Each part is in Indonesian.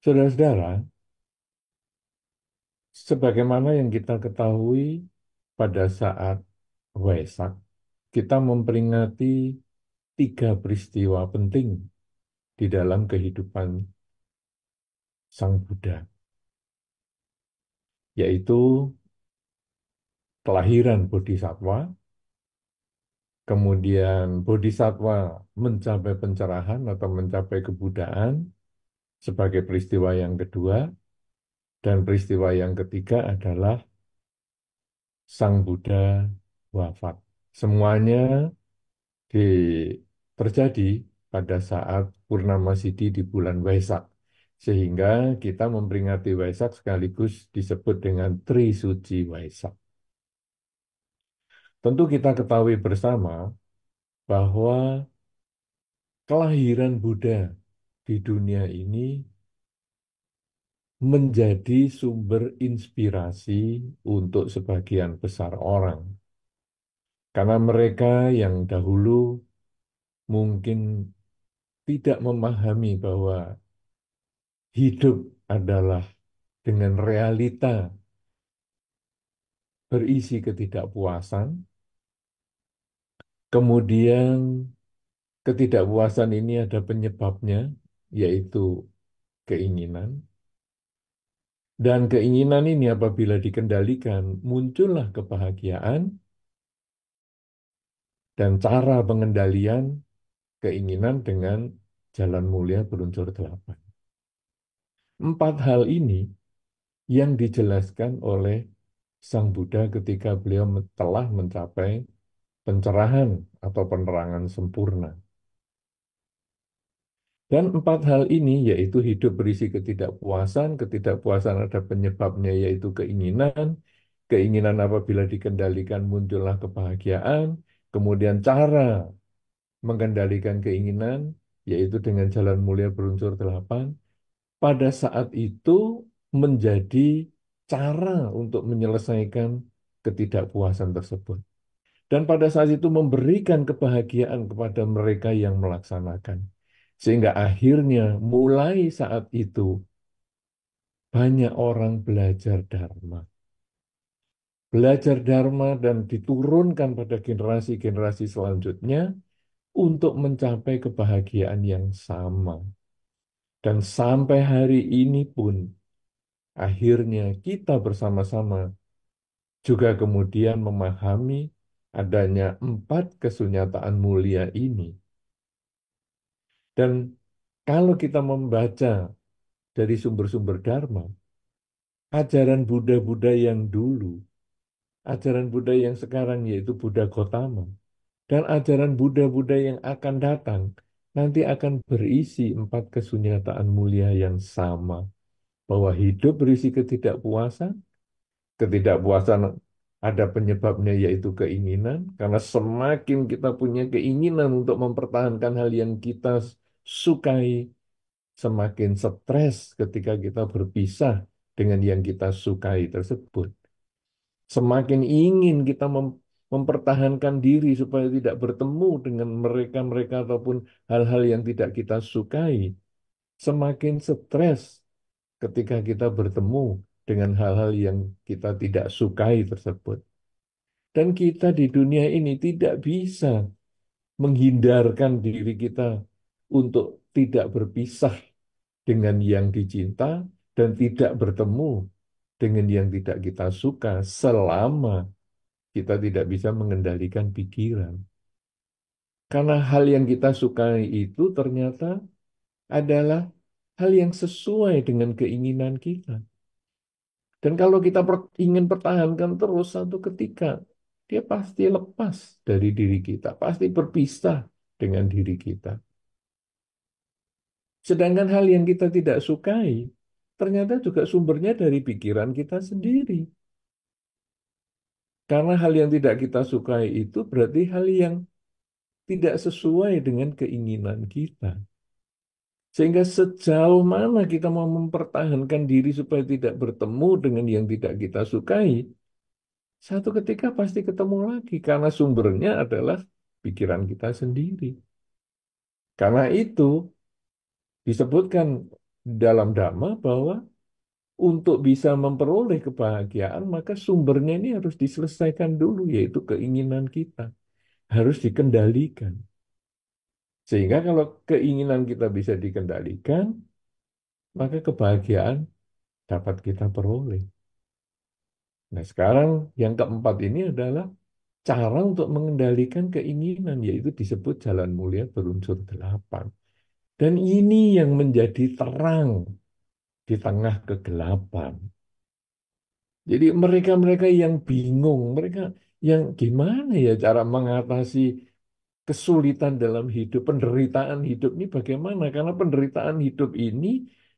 Saudara-saudara, sebagaimana yang kita ketahui pada saat Waisak, kita memperingati tiga peristiwa penting di dalam kehidupan Sang Buddha, yaitu kelahiran Bodhisattva, kemudian Bodhisattva mencapai pencerahan atau mencapai kebudaan sebagai peristiwa yang kedua, dan peristiwa yang ketiga adalah Sang Buddha wafat. Semuanya terjadi pada saat Purnama Sidhi di bulan Waisak. Sehingga kita memperingati Waisak sekaligus disebut dengan Tri Suci Waisak. Tentu kita ketahui bersama bahwa kelahiran Buddha di dunia ini menjadi sumber inspirasi untuk sebagian besar orang. Karena mereka yang dahulu mungkin tidak memahami bahwa hidup adalah dengan realita berisi ketidakpuasan, kemudian ketidakpuasan ini ada penyebabnya, yaitu keinginan, dan keinginan ini apabila dikendalikan, muncullah kebahagiaan, dan cara pengendalian keinginan dengan jalan mulia berunsur delapan. Empat hal ini yang dijelaskan oleh Sang Buddha ketika beliau telah mencapai pencerahan atau penerangan sempurna. Dan empat hal ini yaitu hidup berisi ketidakpuasan, ketidakpuasan ada penyebabnya yaitu keinginan, keinginan apabila dikendalikan muncullah kebahagiaan, kemudian cara mengendalikan keinginan yaitu dengan jalan mulia berunsur delapan, pada saat itu menjadi cara untuk menyelesaikan ketidakpuasan tersebut. Dan pada saat itu memberikan kebahagiaan kepada mereka yang melaksanakan. Sehingga akhirnya mulai saat itu banyak orang belajar Dharma. Belajar Dharma dan diturunkan pada generasi-generasi selanjutnya untuk mencapai kebahagiaan yang sama. Dan sampai hari ini pun akhirnya kita bersama-sama juga kemudian memahami adanya empat kesunyataan mulia ini. Dan kalau kita membaca dari sumber-sumber Dharma, ajaran Buddha-Buddha yang dulu, ajaran Buddha yang sekarang yaitu Buddha Gautama, dan ajaran Buddha-Buddha yang akan datang, nanti akan berisi empat kesunyataan mulia yang sama. Bahwa hidup berisi ketidakpuasan, ketidakpuasan ada penyebabnya yaitu keinginan, karena semakin kita punya keinginan untuk mempertahankan hal yang kita sukai, semakin stres ketika kita berpisah dengan yang kita sukai tersebut. Semakin ingin kita mempertahankan diri supaya tidak bertemu dengan mereka-mereka ataupun hal-hal yang tidak kita sukai. Semakin stres ketika kita bertemu dengan hal-hal yang kita tidak sukai tersebut. Dan kita di dunia ini tidak bisa menghindarkan diri kita untuk tidak berpisah dengan yang dicinta dan tidak bertemu dengan yang tidak kita suka selama kita tidak bisa mengendalikan pikiran. Karena hal yang kita sukai itu ternyata adalah hal yang sesuai dengan keinginan kita. Dan kalau kita ingin pertahankan terus, satu ketika dia pasti lepas dari diri kita, pasti berpisah dengan diri kita. Sedangkan hal yang kita tidak sukai, ternyata juga sumbernya dari pikiran kita sendiri. Karena hal yang tidak kita sukai itu berarti hal yang tidak sesuai dengan keinginan kita. Sehingga sejauh mana kita mau mempertahankan diri supaya tidak bertemu dengan yang tidak kita sukai, satu ketika pasti ketemu lagi karena sumbernya adalah pikiran kita sendiri. Karena itu disebutkan dalam Dhamma bahwa untuk bisa memperoleh kebahagiaan, maka sumbernya ini harus diselesaikan dulu, yaitu keinginan kita. Harus dikendalikan. Sehingga kalau keinginan kita bisa dikendalikan, maka kebahagiaan dapat kita peroleh. Nah, sekarang yang keempat ini adalah cara untuk mengendalikan keinginan, yaitu disebut jalan mulia berunsur delapan. Dan ini yang menjadi terang di tengah kegelapan. Jadi mereka-mereka yang bingung, mereka yang gimana ya cara mengatasi kesulitan dalam hidup, penderitaan hidup ini bagaimana? Karena penderitaan hidup ini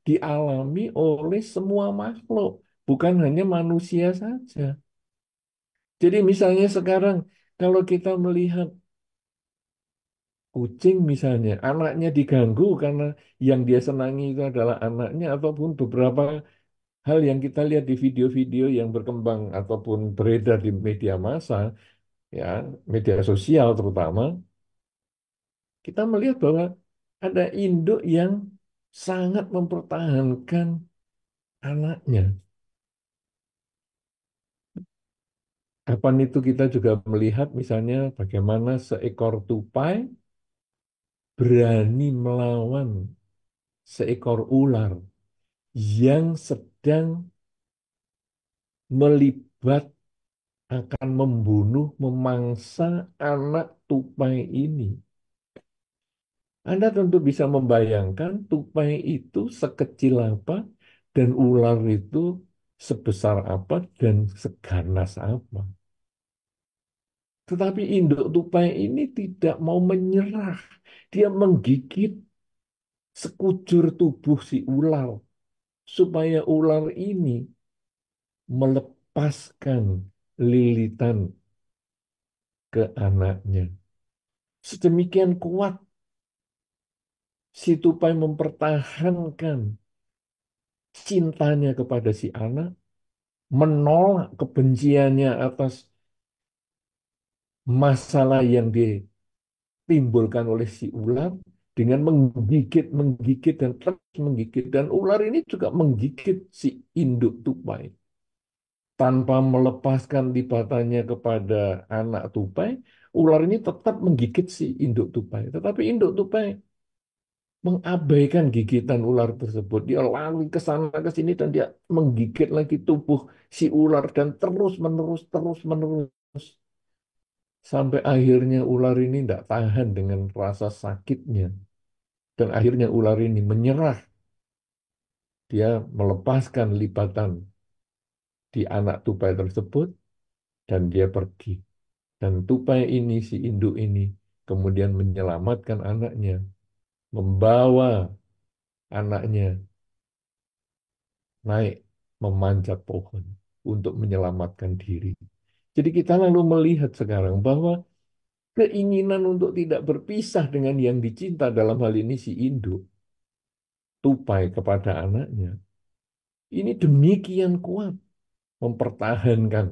dialami oleh semua makhluk, bukan hanya manusia saja. Jadi misalnya sekarang kalau kita melihat kucing misalnya, anaknya diganggu karena yang dia senangi itu adalah anaknya ataupun beberapa hal yang kita lihat di video-video yang berkembang ataupun beredar di media massa, ya, media sosial terutama, kita melihat bahwa ada induk yang sangat mempertahankan anaknya. Kapan itu kita juga melihat misalnya bagaimana seekor tupai berani melawan seekor ular yang sedang melibat akan membunuh, memangsa anak tupai ini. Anda tentu bisa membayangkan tupai itu sekecil apa dan ular itu sebesar apa dan seganas apa. Tetapi induk tupai ini tidak mau menyerah. Dia menggigit sekujur tubuh si ular supaya ular ini melepaskan lilitan ke anaknya. Sedemikian kuat si tupai mempertahankan cintanya kepada si anak, menolak kebenciannya atas masalah yang ditimbulkan oleh si ular dengan menggigit, menggigit dan terus menggigit. Dan ular ini juga menggigit si induk tupai. Tanpa melepaskan libatannya kepada anak tupai, ular ini tetap menggigit si induk tupai. Tetapi induk tupai mengabaikan gigitan ular tersebut. Dia lari ke sana ke sini dan dia menggigit lagi tubuh si ular dan terus menerus sampai akhirnya ular ini tidak tahan dengan rasa sakitnya dan akhirnya ular ini menyerah. Dia melepaskan libatan di anak tupai tersebut dan dia pergi. Dan tupai ini si induk ini kemudian menyelamatkan anaknya, membawa anaknya naik memanjat pohon untuk menyelamatkan diri. Jadi kita lalu melihat sekarang bahwa keinginan untuk tidak berpisah dengan yang dicinta dalam hal ini si induk, tupai kepada anaknya, ini demikian kuat mempertahankan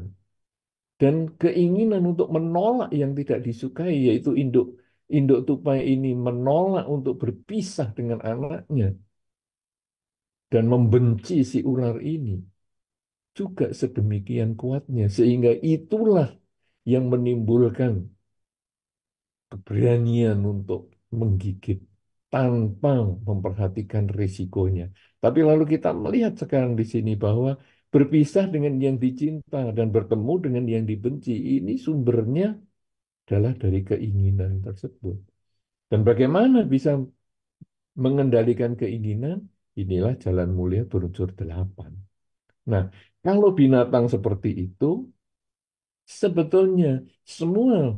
dan keinginan untuk menolak yang tidak disukai yaitu induk induk tupai ini menolak untuk berpisah dengan anaknya dan membenci si ular ini juga sedemikian kuatnya sehingga itulah yang menimbulkan keberanian untuk menggigit tanpa memperhatikan risikonya. Tapi lalu kita melihat sekarang di sini bahwa berpisah dengan yang dicinta dan bertemu dengan yang dibenci ini sumbernya adalah dari keinginan tersebut. Dan bagaimana bisa mengendalikan keinginan? Inilah jalan mulia berunsur delapan. Nah, kalau binatang seperti itu, sebetulnya semua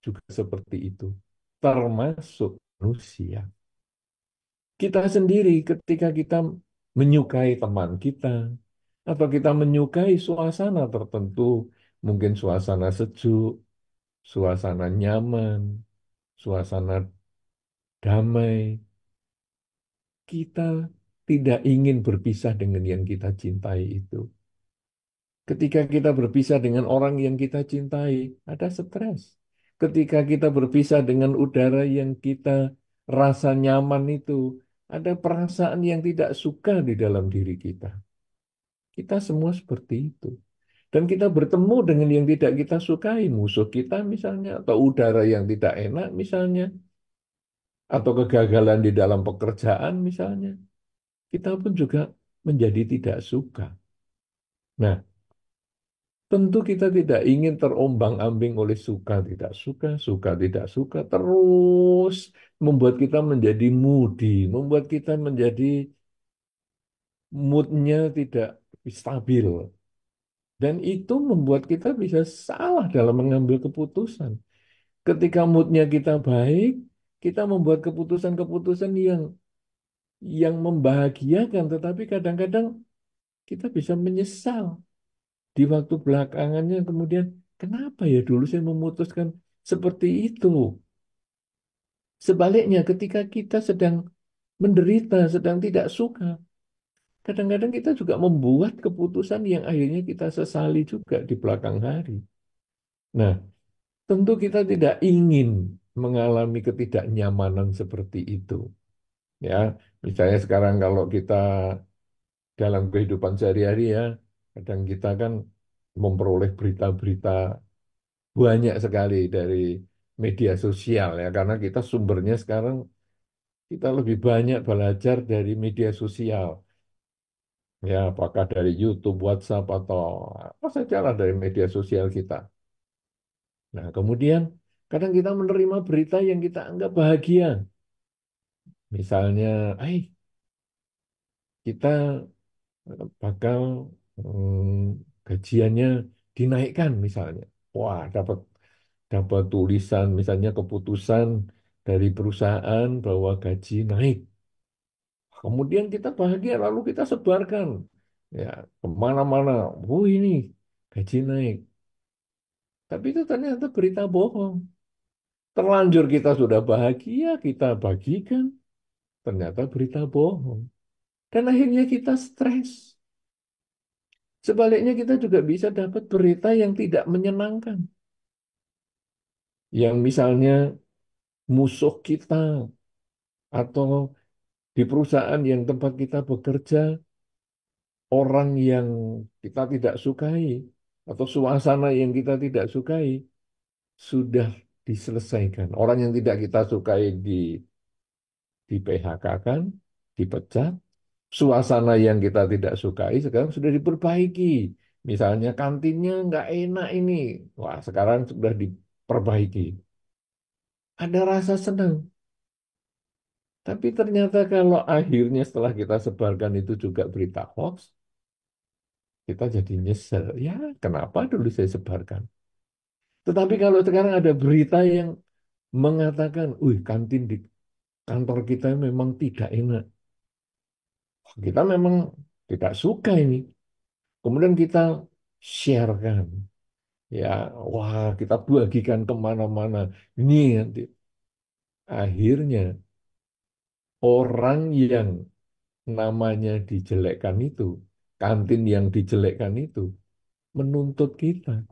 juga seperti itu, termasuk manusia. Kita sendiri ketika kita menyukai teman kita, atau kita menyukai suasana tertentu, mungkin suasana sejuk, suasana nyaman, suasana damai, kita tidak ingin berpisah dengan yang kita cintai itu. Ketika kita berpisah dengan orang yang kita cintai, ada stres. Ketika kita berpisah dengan udara yang kita rasa nyaman itu, ada perasaan yang tidak suka di dalam diri kita. Kita semua seperti itu. Dan kita bertemu dengan yang tidak kita sukai, musuh kita misalnya, atau udara yang tidak enak misalnya, atau kegagalan di dalam pekerjaan misalnya, kita pun juga menjadi tidak suka. Nah, tentu kita tidak ingin terombang-ambing oleh suka tidak suka, terus membuat kita menjadi moody, membuat kita menjadi moodnya tidak stabil. Dan itu membuat kita bisa salah dalam mengambil keputusan. Ketika moodnya kita baik, kita membuat keputusan-keputusan yang membahagiakan, tetapi kadang-kadang kita bisa menyesal di waktu belakangannya. Kemudian, kenapa ya dulu saya memutuskan seperti itu? Sebaliknya, ketika kita sedang menderita, sedang tidak suka, kadang-kadang kita juga membuat keputusan yang akhirnya kita sesali juga di belakang hari. Nah, tentu kita tidak ingin mengalami ketidaknyamanan seperti itu. Ya, misalnya sekarang kalau kita dalam kehidupan sehari-hari ya, kadang kita kan memperoleh berita-berita banyak sekali dari media sosial ya, karena kita sumbernya sekarang kita lebih banyak belajar dari media sosial. Ya, apakah dari YouTube, WhatsApp, atau apa saja lah dari media sosial kita. Nah, kemudian kadang kita menerima berita yang kita anggap bahagia. Misalnya, kita bakal gajiannya dinaikkan misalnya. Wah, dapat dapat tulisan misalnya keputusan dari perusahaan bahwa gaji naik. Kemudian kita bahagia lalu kita sebarkan ya kemana-mana. Oh ini gaji naik. Tapi itu ternyata berita bohong. Terlanjur kita sudah bahagia, kita bagikan. Ternyata berita bohong. Dan akhirnya kita stres. Sebaliknya kita juga bisa dapat berita yang tidak menyenangkan. Yang misalnya musuh kita atau di perusahaan yang tempat kita bekerja, orang yang kita tidak sukai atau suasana yang kita tidak sukai sudah diselesaikan. Orang yang tidak kita sukai di PHK-kan, dipecat. Suasana yang kita tidak sukai sekarang sudah diperbaiki. Misalnya kantinnya nggak enak ini. Wah, sekarang sudah diperbaiki. Ada rasa senang. Tapi ternyata kalau akhirnya setelah kita sebarkan itu juga berita hoax, kita jadi nyesel. Ya, kenapa dulu saya sebarkan? Tetapi kalau sekarang ada berita yang mengatakan, wih, kantin di kantor kita memang tidak enak. Kita memang tidak suka ini. Kemudian kita sharekan. Ya, wah, kita bagikan kemana-mana. Ini nanti akhirnya orang yang namanya dijelekkan itu, kantin yang dijelekkan itu, menuntut kita.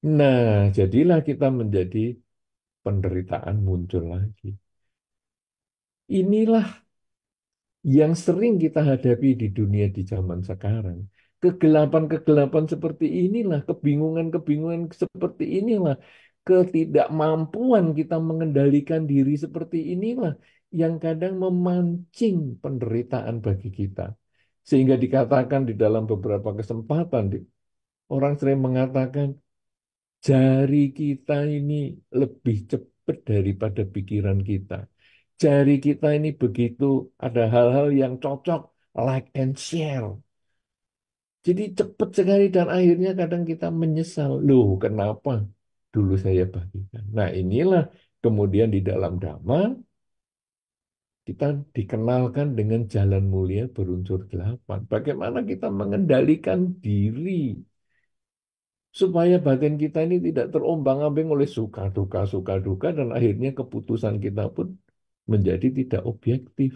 Nah, jadilah kita menjadi penderitaan muncul lagi. Inilah yang sering kita hadapi di dunia di zaman sekarang. Kegelapan-kegelapan seperti inilah, kebingungan-kebingungan seperti inilah, ketidakmampuan kita mengendalikan diri seperti inilah yang kadang memancing penderitaan bagi kita. Sehingga dikatakan di dalam beberapa kesempatan, orang sering mengatakan, jari kita ini lebih cepat daripada pikiran kita. Jari kita ini begitu ada hal-hal yang cocok, like and share. Jadi cepat sekali dan akhirnya kadang kita menyesal. Loh, kenapa dulu saya bagikan? Nah, inilah kemudian di dalam Dhamma kita dikenalkan dengan jalan mulia berunsur delapan. Bagaimana kita mengendalikan diri supaya batin kita ini tidak terombang-ambing oleh suka duka, dan akhirnya keputusan kita pun menjadi tidak objektif.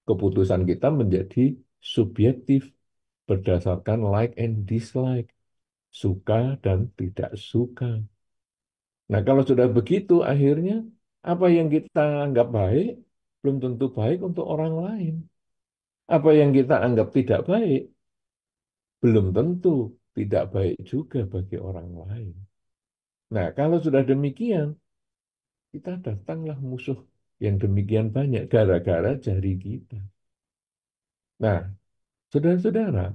Keputusan kita menjadi subjektif berdasarkan like and dislike, suka dan tidak suka. Nah, kalau sudah begitu, akhirnya apa yang kita anggap baik belum tentu baik untuk orang lain. Apa yang kita anggap tidak baik, belum tentu tidak baik juga bagi orang lain. Nah, kalau sudah demikian, kita datanglah musuh yang demikian banyak gara-gara jari kita. Nah, saudara-saudara,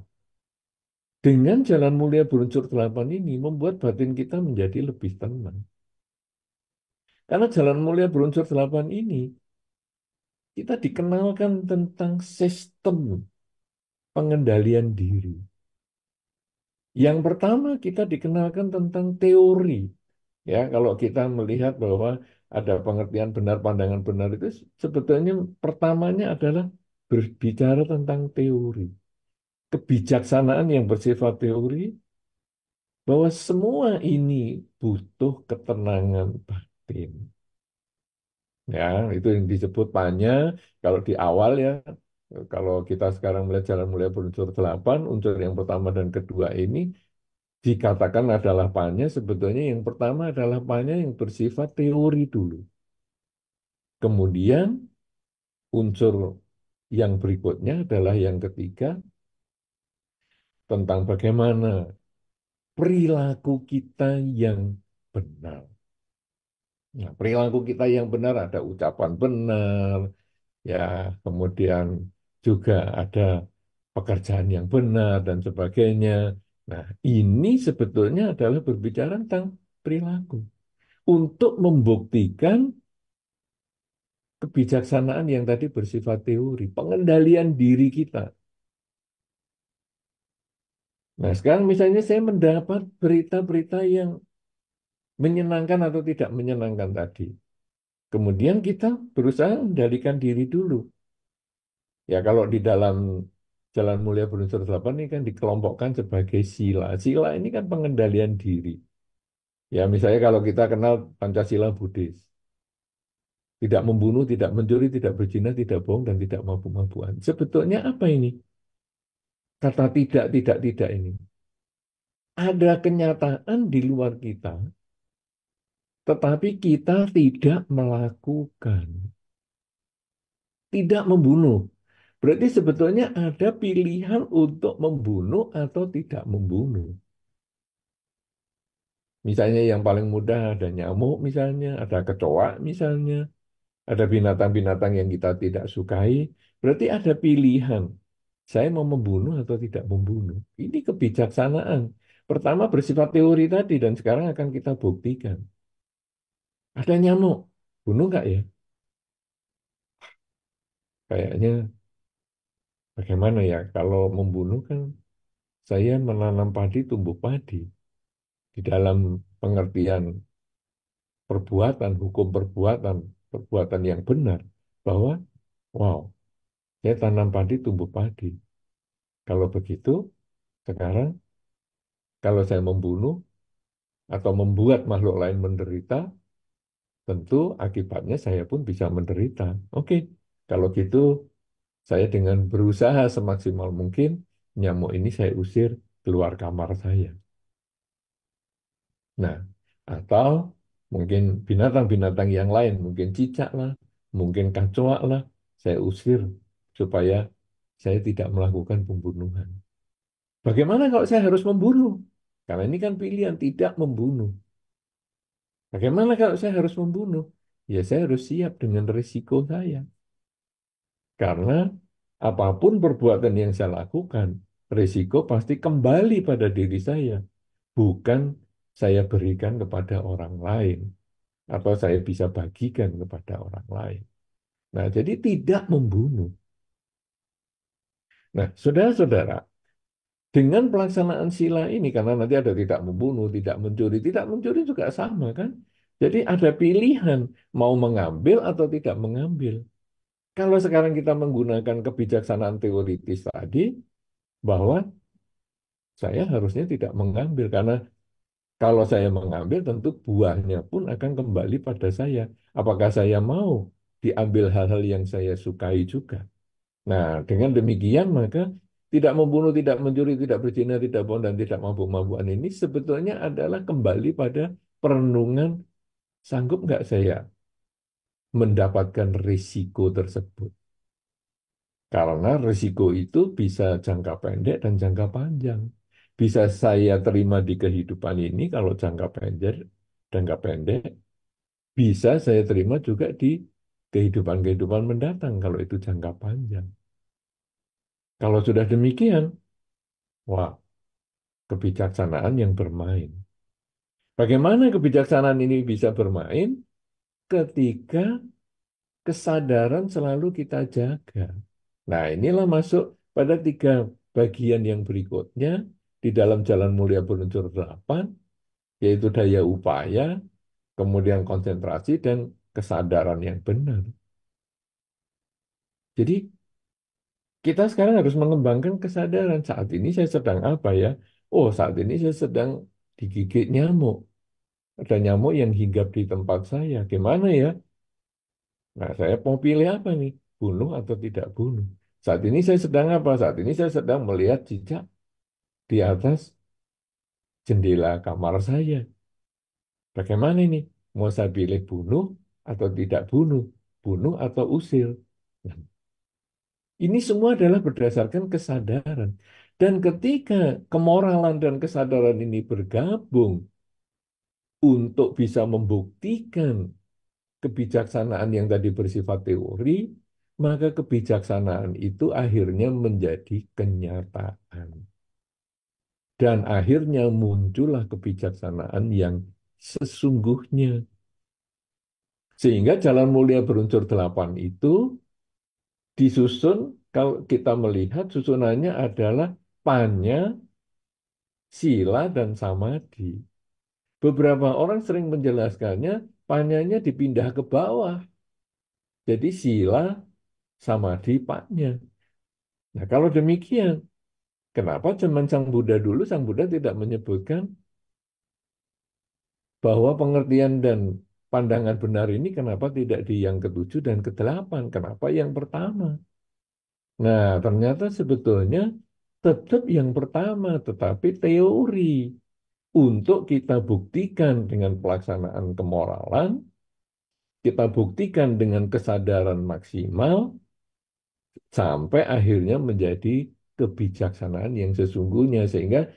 dengan jalan mulia berunsur delapan ini membuat batin kita menjadi lebih tenang. Karena jalan mulia berunsur delapan ini, kita dikenalkan tentang sistem pengendalian diri. Yang pertama kita dikenalkan tentang teori. Ya, kalau kita melihat bahwa ada pengertian benar, pandangan benar itu sebetulnya pertamanya adalah berbicara tentang teori. Kebijaksanaan yang bersifat teori bahwa semua ini butuh ketenangan batin. Ya, itu yang disebut panya kalau di awal ya. Kalau kita sekarang melihat jalan mulia berunsur delapan, unsur yang pertama dan kedua ini dikatakan adalah panya, sebetulnya yang pertama adalah panya yang bersifat teori dulu. Kemudian unsur yang berikutnya adalah yang ketiga tentang bagaimana perilaku kita yang benar. Nah, perilaku kita yang benar ada ucapan benar, ya, kemudian juga ada pekerjaan yang benar dan sebagainya. Nah, ini sebetulnya adalah berbicara tentang perilaku untuk membuktikan kebijaksanaan yang tadi bersifat teori, pengendalian diri kita. Nah, sekarang misalnya saya mendapat berita-berita yang menyenangkan atau tidak menyenangkan tadi. Kemudian kita berusaha mengendalikan diri dulu. Ya, kalau di dalam Jalan Mulia Berunsur Delapan ini kan dikelompokkan sebagai sila. Sila ini kan pengendalian diri. Ya, misalnya kalau kita kenal Pancasila Buddhis. Tidak membunuh, tidak mencuri, tidak berzina, tidak bohong, dan tidak mabuk-mabukan. Sebetulnya apa ini? Kata tidak, tidak, tidak ini. Ada kenyataan di luar kita, tetapi kita tidak melakukan. Tidak membunuh. Berarti sebetulnya ada pilihan untuk membunuh atau tidak membunuh. Misalnya yang paling mudah ada nyamuk misalnya, ada kecoa misalnya, ada binatang-binatang yang kita tidak sukai. Berarti ada pilihan. Saya mau membunuh atau tidak membunuh. Ini kebijaksanaan. Pertama bersifat teori tadi dan sekarang akan kita buktikan. Ada nyamuk, bunuh nggak ya? Kayaknya bagaimana ya? Kalau membunuh kan saya menanam padi, tumbuh padi. Di dalam pengertian perbuatan, hukum perbuatan, perbuatan yang benar. Bahwa, wow, saya tanam padi, tumbuh padi. Kalau begitu, sekarang kalau saya membunuh atau membuat makhluk lain menderita, tentu akibatnya saya pun bisa menderita. Oke, kalau gitu saya dengan berusaha semaksimal mungkin nyamuk ini saya usir keluar kamar saya. Nah, atau mungkin binatang-binatang yang lain, mungkin cicak lah, mungkin kecoa lah, saya usir supaya saya tidak melakukan pembunuhan. Bagaimana kalau saya harus membunuh? Karena ini kan pilihan tidak membunuh. Bagaimana kalau saya harus membunuh? Ya saya harus siap dengan risiko saya. Karena apapun perbuatan yang saya lakukan, risiko pasti kembali pada diri saya. Bukan saya berikan kepada orang lain. Atau saya bisa bagikan kepada orang lain. Nah, jadi tidak membunuh. Nah, saudara-saudara, dengan pelaksanaan sila ini, karena nanti ada tidak membunuh, tidak mencuri juga sama kan? Jadi ada pilihan mau mengambil atau tidak mengambil. Kalau sekarang kita menggunakan kebijaksanaan teoritis tadi, bahwa saya harusnya tidak mengambil, karena kalau saya mengambil tentu buahnya pun akan kembali pada saya. Apakah saya mau diambil hal-hal yang saya sukai juga? Nah, dengan demikian maka tidak membunuh, tidak mencuri, tidak berzina, tidak bohong, dan tidak mabuk-mabukan ini sebetulnya adalah kembali pada perenungan, sanggup nggak saya mendapatkan risiko tersebut. Karena risiko itu bisa jangka pendek dan jangka panjang. Bisa saya terima di kehidupan ini kalau jangka pendek, jangka pendek. Bisa saya terima juga di kehidupan-kehidupan mendatang kalau itu jangka panjang. Kalau sudah demikian, wah, kebijaksanaan yang bermain. Bagaimana kebijaksanaan ini bisa bermain? Ketika kesadaran selalu kita jaga. Nah, inilah masuk pada tiga bagian yang berikutnya di dalam Jalan Mulia Berunsur 8, yaitu daya upaya, kemudian konsentrasi, dan kesadaran yang benar. Jadi, kita sekarang harus mengembangkan kesadaran. Saat ini saya sedang apa ya? Oh, saat ini saya sedang digigit nyamuk. Ada nyamuk yang hinggap di tempat saya. Gimana ya? Nah, saya mau pilih apa nih? Bunuh atau tidak bunuh? Saat ini saya sedang apa? Saat ini saya sedang melihat cicak di atas jendela kamar saya. Bagaimana ini? Mau saya pilih bunuh atau tidak bunuh? Bunuh atau usir? Nah, ini semua adalah berdasarkan kesadaran. Dan ketika kemoralan dan kesadaran ini bergabung untuk bisa membuktikan kebijaksanaan yang tadi bersifat teori, maka kebijaksanaan itu akhirnya menjadi kenyataan. Dan akhirnya muncullah kebijaksanaan yang sesungguhnya. Sehingga Jalan Mulia Berunsur 8 itu disusun, kalau kita melihat susunannya adalah panya, sila, dan samadhi. Beberapa orang sering menjelaskannya, panyanya dipindah ke bawah. Jadi sila, samadhi, panya. Nah, kalau demikian, kenapa zaman Sang Buddha dulu, Sang Buddha tidak menyebutkan bahwa pengertian dan pandangan benar ini kenapa tidak di yang ketujuh dan kedelapan? Kenapa yang pertama? Nah, ternyata sebetulnya tetap yang pertama, tetapi teori untuk kita buktikan dengan pelaksanaan kemoralan, kita buktikan dengan kesadaran maksimal, sampai akhirnya menjadi kebijaksanaan yang sesungguhnya. Sehingga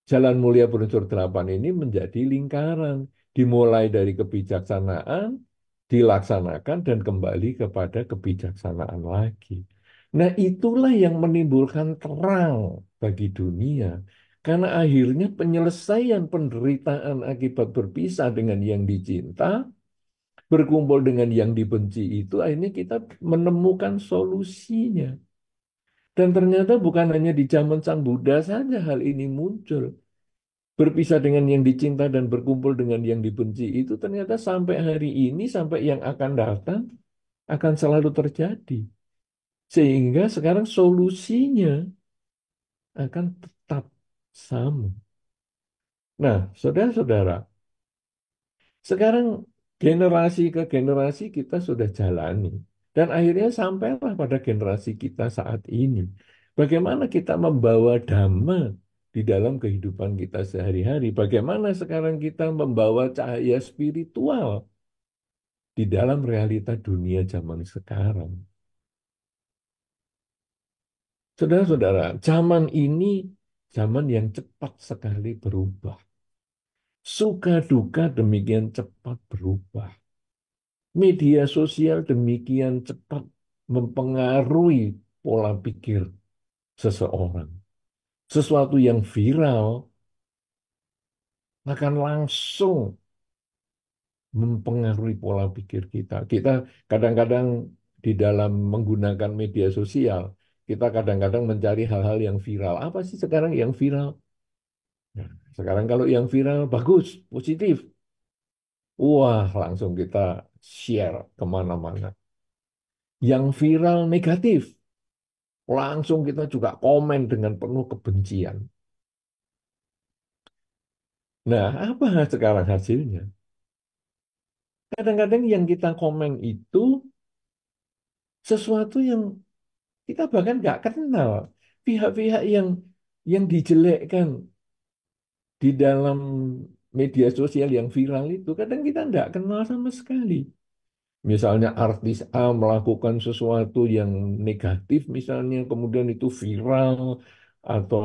Jalan Mulia Berunsur 8 ini menjadi lingkaran. Dimulai dari kebijaksanaan, dilaksanakan, dan kembali kepada kebijaksanaan lagi. Nah, itulah yang menimbulkan terang bagi dunia. Karena akhirnya penyelesaian penderitaan akibat berpisah dengan yang dicinta, berkumpul dengan yang dibenci itu, akhirnya kita menemukan solusinya. Dan ternyata bukan hanya di zaman Sang Buddha saja hal ini muncul. Berpisah dengan yang dicinta dan berkumpul dengan yang dibenci itu ternyata sampai hari ini, sampai yang akan datang, akan selalu terjadi. Sehingga sekarang solusinya akan tetap sama. Nah, saudara-saudara, sekarang generasi ke generasi kita sudah jalani. Dan akhirnya sampailah pada generasi kita saat ini. Bagaimana kita membawa dhamma di dalam kehidupan kita sehari-hari. Bagaimana sekarang kita membawa cahaya spiritual di dalam realita dunia zaman sekarang. Saudara-saudara, zaman ini zaman yang cepat sekali berubah. Suka duka demikian cepat berubah. Media sosial demikian cepat mempengaruhi pola pikir seseorang. Sesuatu yang viral akan langsung mempengaruhi pola pikir kita. Kita kadang-kadang di dalam menggunakan media sosial, kita kadang-kadang mencari hal-hal yang viral. Apa sih sekarang yang viral? Nah, sekarang kalau yang viral bagus, positif, wah langsung kita share kemana-mana. Yang viral negatif, langsung kita juga komen dengan penuh kebencian. Nah, apa sekarang hasilnya? Kadang-kadang yang kita komen itu sesuatu yang kita bahkan nggak kenal. Pihak-pihak yang dijelekkan di dalam media sosial yang viral itu, kadang kita nggak kenal sama sekali. Misalnya artis A melakukan sesuatu yang negatif, misalnya kemudian itu viral, atau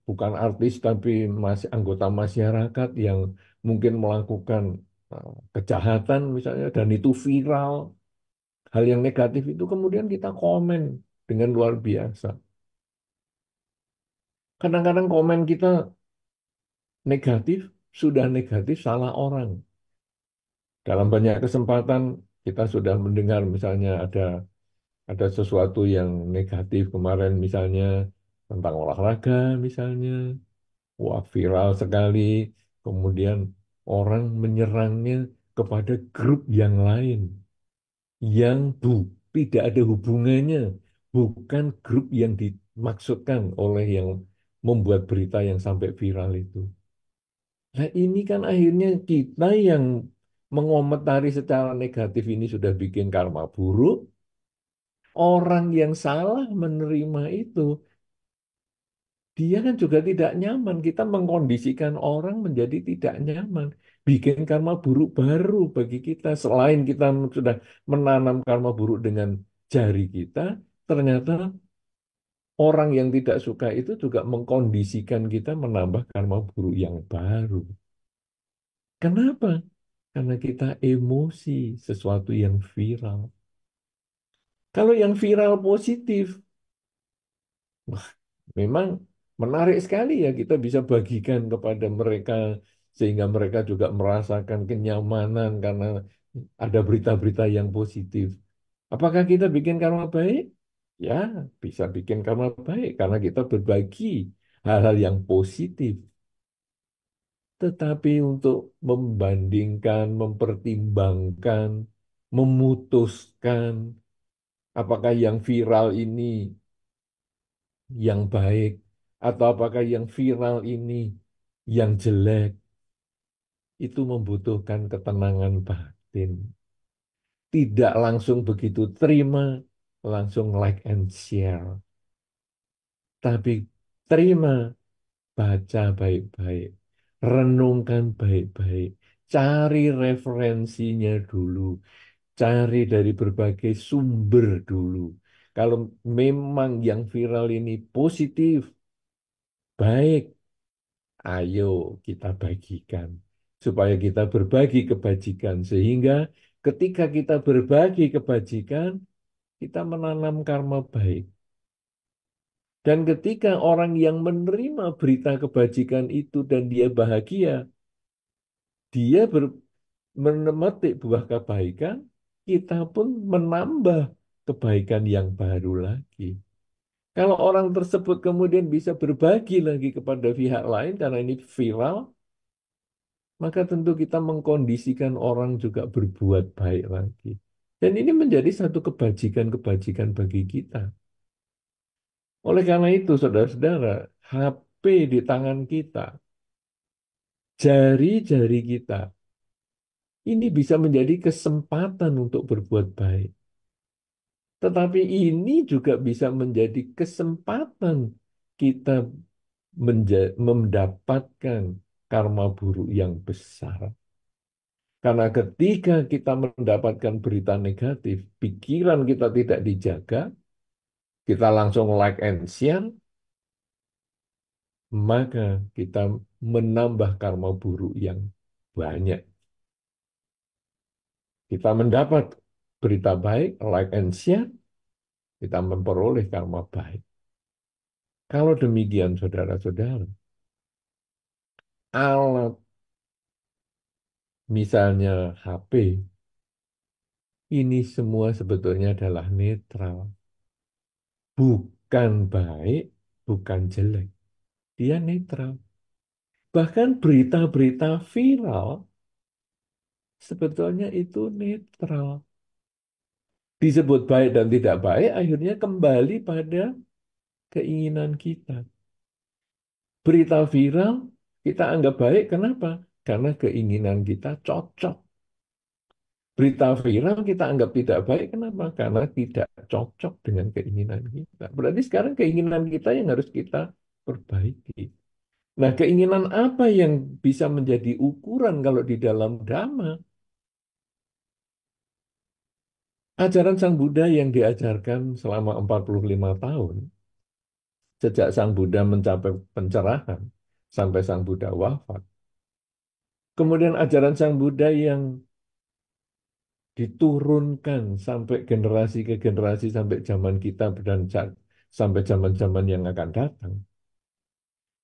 bukan artis tapi masih anggota masyarakat yang mungkin melakukan kejahatan misalnya dan itu viral, hal yang negatif itu kemudian kita komen dengan luar biasa. Kadang-kadang komen kita negatif, sudah negatif salah orang. Dalam banyak kesempatan kita sudah mendengar misalnya ada sesuatu yang negatif kemarin misalnya tentang olahraga misalnya, wah viral sekali. Kemudian orang menyerangnya kepada grup yang lain yang tidak ada hubungannya, bukan grup yang dimaksudkan oleh yang membuat berita yang sampai viral itu. Nah ini kan akhirnya kita yang mengomentari secara negatif ini sudah bikin karma buruk. Orang yang salah menerima itu, dia kan juga tidak nyaman. Kita mengkondisikan orang menjadi tidak nyaman. Bikin karma buruk baru bagi kita. Selain kita sudah menanam karma buruk dengan jari kita, ternyata orang yang tidak suka itu juga mengkondisikan kita menambah karma buruk yang baru. Kenapa? Karena kita emosi sesuatu yang viral. Kalau yang viral positif, memang menarik sekali ya kita bisa bagikan kepada mereka sehingga mereka juga merasakan kenyamanan karena ada berita-berita yang positif. Apakah kita bikin karma baik? Ya, bisa bikin karma baik karena kita berbagi hal-hal yang positif. Tetapi untuk membandingkan, mempertimbangkan, memutuskan apakah yang viral ini yang baik atau apakah yang viral ini yang jelek, itu membutuhkan ketenangan batin. Tidak langsung begitu terima, langsung like and share. Tapi terima, baca baik-baik, renungkan baik-baik, cari referensinya dulu, cari dari berbagai sumber dulu. Kalau memang yang viral ini positif, baik, ayo kita bagikan. Supaya kita berbagi kebajikan. Sehingga ketika kita berbagi kebajikan, kita menanam karma baik. Dan ketika orang yang menerima berita kebajikan itu dan dia bahagia, dia memetik buah kebaikan, kita pun menambah kebaikan yang baru lagi. Kalau orang tersebut kemudian bisa berbagi lagi kepada pihak lain karena ini viral, maka tentu kita mengkondisikan orang juga berbuat baik lagi. Dan ini menjadi satu kebajikan-kebajikan bagi kita. Oleh karena itu, saudara-saudara, HP di tangan kita, jari-jari kita, ini bisa menjadi kesempatan untuk berbuat baik. Tetapi ini juga bisa menjadi kesempatan kita mendapatkan karma buruk yang besar. Karena ketika kita mendapatkan berita negatif, pikiran kita tidak dijaga, kita langsung like and share, maka kita menambah karma buruk yang banyak. Kita mendapat berita baik, like and share, kita memperoleh karma baik. Kalau demikian, saudara-saudara, alat misalnya HP, ini semua sebetulnya adalah netral. Bukan baik, bukan jelek. Dia netral. Bahkan berita-berita viral sebetulnya itu netral. Disebut baik dan tidak baik, akhirnya kembali pada keinginan kita. Berita viral kita anggap baik, kenapa? Karena keinginan kita cocok. Berita viral kita anggap tidak baik, kenapa? Karena tidak cocok dengan keinginan kita. Berarti sekarang keinginan kita yang harus kita perbaiki. Nah, keinginan apa yang bisa menjadi ukuran kalau di dalam Dhamma? Ajaran Sang Buddha yang diajarkan selama 45 tahun, sejak Sang Buddha mencapai pencerahan sampai Sang Buddha wafat. Kemudian ajaran Sang Buddha yang diturunkan sampai generasi ke generasi sampai zaman kita dan sampai zaman-zaman yang akan datang.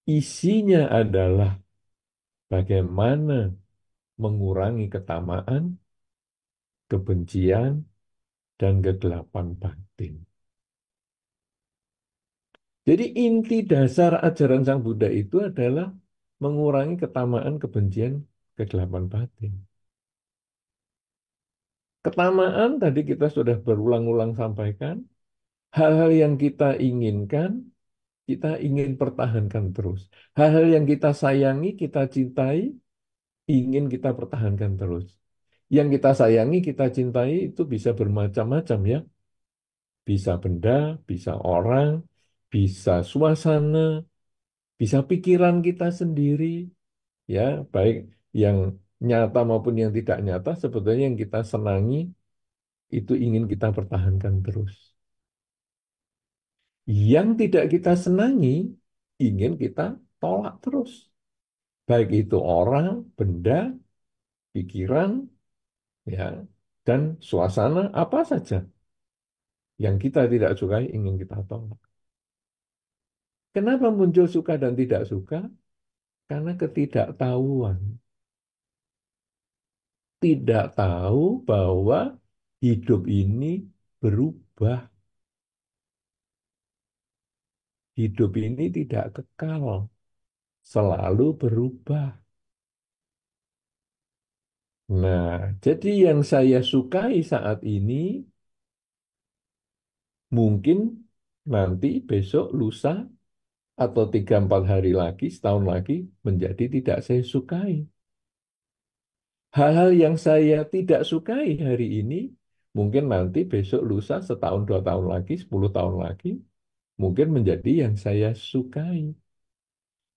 Isinya adalah bagaimana mengurangi ketamaan, kebencian, dan kegelapan batin. Jadi inti dasar ajaran Sang Buddha itu adalah mengurangi ketamaan, kebencian, kegelapan batin. Ketamaan tadi kita sudah berulang-ulang sampaikan, hal-hal yang kita inginkan, kita ingin pertahankan terus. Hal-hal yang kita sayangi, kita cintai, ingin kita pertahankan terus. Yang kita sayangi, kita cintai itu bisa bermacam-macam ya. Bisa benda, bisa orang, bisa suasana, bisa pikiran kita sendiri, ya, baik yang nyata maupun yang tidak nyata, sebetulnya yang kita senangi itu ingin kita pertahankan terus. Yang tidak kita senangi, ingin kita tolak terus. Baik itu orang, benda, pikiran, ya, dan suasana apa saja yang kita tidak sukai ingin kita tolak. Kenapa muncul suka dan tidak suka? Karena ketidaktahuan. Tidak tahu bahwa hidup ini berubah. Hidup ini tidak kekal, selalu berubah. Nah, jadi yang saya sukai saat ini mungkin nanti besok, lusa, atau 3-4 hari lagi, setahun lagi menjadi tidak saya sukai. Hal-hal yang saya tidak sukai hari ini, mungkin nanti besok, lusa, setahun, 2 tahun lagi, 10 tahun lagi, mungkin menjadi yang saya sukai.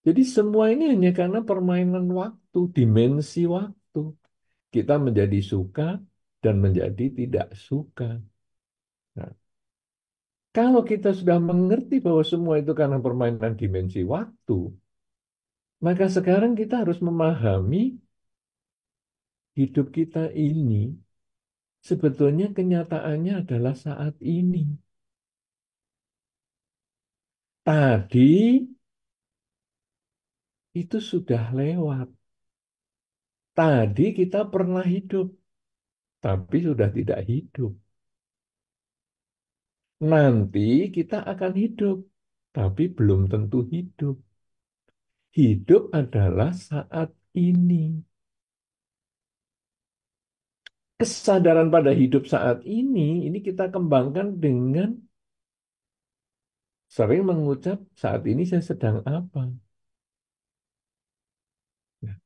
Jadi semua ini hanya karena permainan waktu, dimensi waktu. Kita menjadi suka dan menjadi tidak suka. Nah, kalau kita sudah mengerti bahwa semua itu karena permainan dimensi waktu, maka sekarang kita harus memahami hidup kita ini sebetulnya kenyataannya adalah saat ini. Tadi itu sudah lewat. Tadi kita pernah hidup, tapi sudah tidak hidup. Nanti kita akan hidup, tapi belum tentu hidup. Hidup adalah saat ini. Kesadaran pada hidup saat ini kita kembangkan dengan sering mengucap, saat ini saya sedang apa? Nah,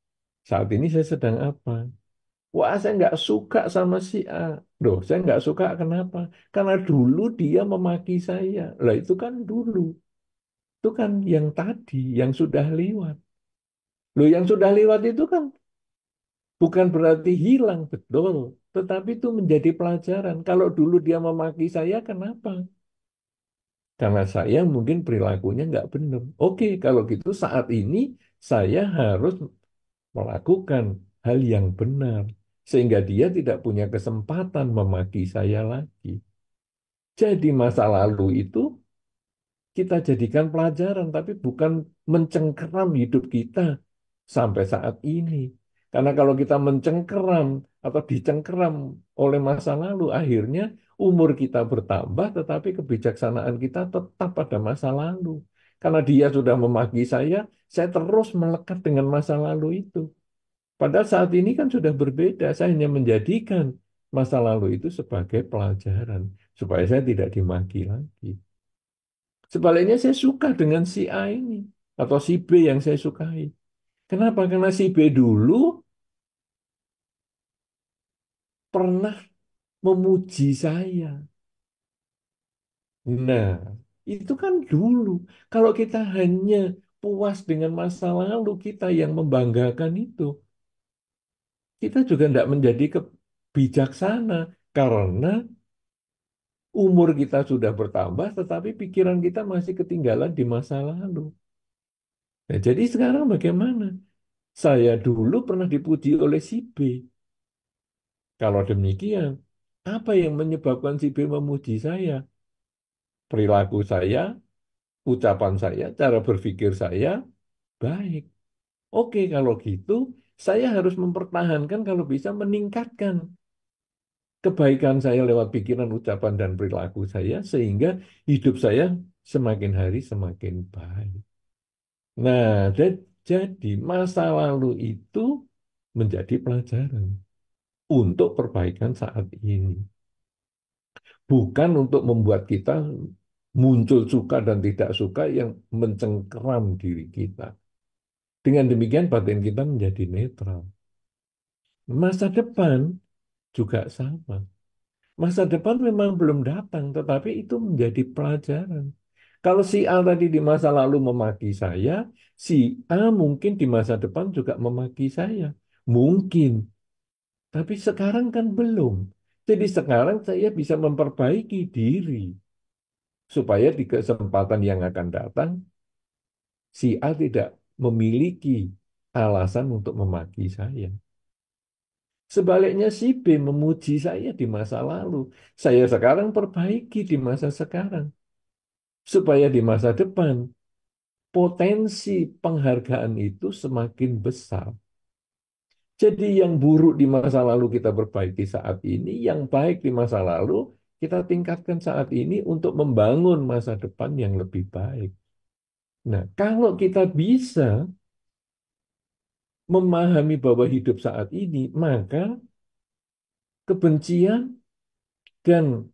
saat ini saya sedang apa? Wah, saya nggak suka sama si A. Loh, saya nggak suka kenapa? Karena dulu dia memaki saya. Lah itu kan dulu. Itu kan yang tadi, yang sudah lewat. Loh, yang sudah lewat itu kan bukan berarti hilang, betul. Tetapi itu menjadi pelajaran. Kalau dulu dia memaki saya, kenapa? Karena saya mungkin perilakunya nggak benar. Oke, kalau gitu saat ini saya harus melakukan hal yang benar. Sehingga dia tidak punya kesempatan memaki saya lagi. Jadi masa lalu itu kita jadikan pelajaran, tapi bukan mencengkeram hidup kita sampai saat ini. Karena kalau kita mencengkeram atau dicengkeram oleh masa lalu, akhirnya umur kita bertambah, tetapi kebijaksanaan kita tetap pada masa lalu. Karena dia sudah memaki saya terus melekat dengan masa lalu itu. Padahal saat ini kan sudah berbeda. Saya hanya menjadikan masa lalu itu sebagai pelajaran, supaya saya tidak dimaki lagi. Sebaliknya saya suka dengan si A ini atau si B yang saya sukai. Kenapa? Karena si B dulu pernah memuji saya. Nah, itu kan dulu. Kalau kita hanya puas dengan masa lalu kita yang membanggakan itu, kita juga tidak menjadi bijaksana karena Umur kita sudah bertambah, tetapi pikiran kita masih ketinggalan di masa lalu. Nah, jadi sekarang bagaimana? Saya dulu pernah dipuji oleh si B. Kalau demikian, apa yang menyebabkan si B memuji saya? Perilaku saya, ucapan saya, cara berpikir saya baik. Oke, kalau gitu, saya harus mempertahankan kalau bisa meningkatkan kebaikan saya lewat pikiran, ucapan, dan perilaku saya sehingga hidup saya semakin hari semakin baik. Nah, jadi masa lalu itu menjadi pelajaran untuk perbaikan saat ini. Bukan untuk membuat kita muncul suka dan tidak suka yang mencengkeram diri kita. Dengan demikian batin kita menjadi netral. Masa depan juga sama. Masa depan memang belum datang, tetapi itu menjadi pelajaran. Kalau si A tadi di masa lalu memaki saya, si A mungkin di masa depan juga memaki saya. Mungkin, tapi sekarang kan belum. Jadi sekarang saya bisa memperbaiki diri supaya di kesempatan yang akan datang si A tidak memiliki alasan untuk memaki saya. Sebaliknya si B memuji saya di masa lalu. Saya sekarang perbaiki di masa sekarang. Supaya di masa depan potensi penghargaan itu semakin besar. Jadi yang buruk di masa lalu kita perbaiki saat ini, yang baik di masa lalu kita tingkatkan saat ini untuk membangun masa depan yang lebih baik. Nah, kalau kita bisa memahami bahwa hidup saat ini, maka kebencian dan